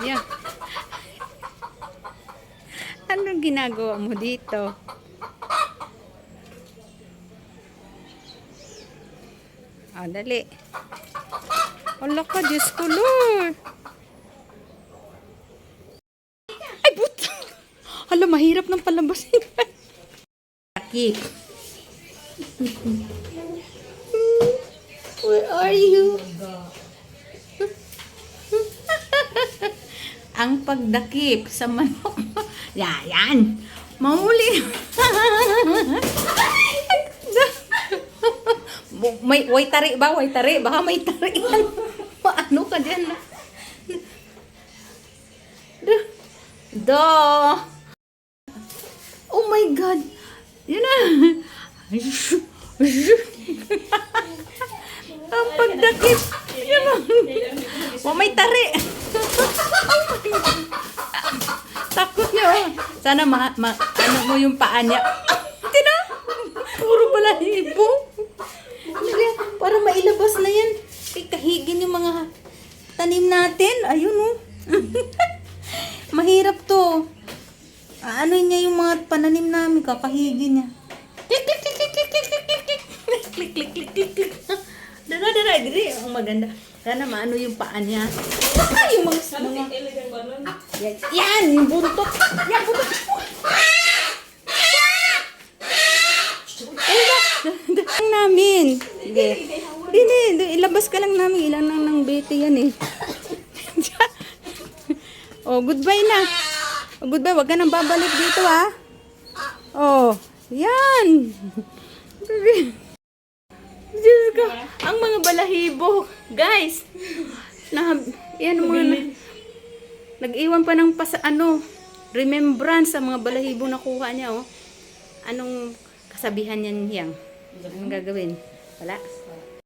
Yan. Anong ginagawa mo dito? Ah, dali. Wala ka, Diyos ko, Lord. Ay, buta. Hala, mahirap ng palabasin. Takip. Where are you? Ang pagdakip sa manok. Yan. Mahuli. May tari ba? May tari? Baka may tari. Ano ka dyan? Oh my God. Yun na. Ang pagdakip. Yun na. May tari. Takot niya. Sana ano mo yung paa niya. Tina. Puro balahibo. Para mailabas na yan. Kahigin yung mga tanim natin. Ayun oh. Mahirap to. Ano niya yung mga pananim namin. Kakahigin niya. Klik, klik, klik, klik, klik, klik, klik, klik. Klik, klik, klik, klik, klik. Dara. Ang maganda. Sana maano yung paa niya. Yung mga yan, yung buntot. Yan, buntot. Dahang namin. Sige. Hindi, ilabas ka lang namin. Ilan lang ng bete yan eh. Oh, goodbye na. Oh, goodbye. Huwag ka nang babalik dito ha. Oh, yan. Diyos ko. Ang mga balahibo. Guys. Yan mga nag-iwan pa ng remembrance sa mga balahibo na kuha niya oh. Anong kasabihan niyan hiyang? Anong gagawin? Wala.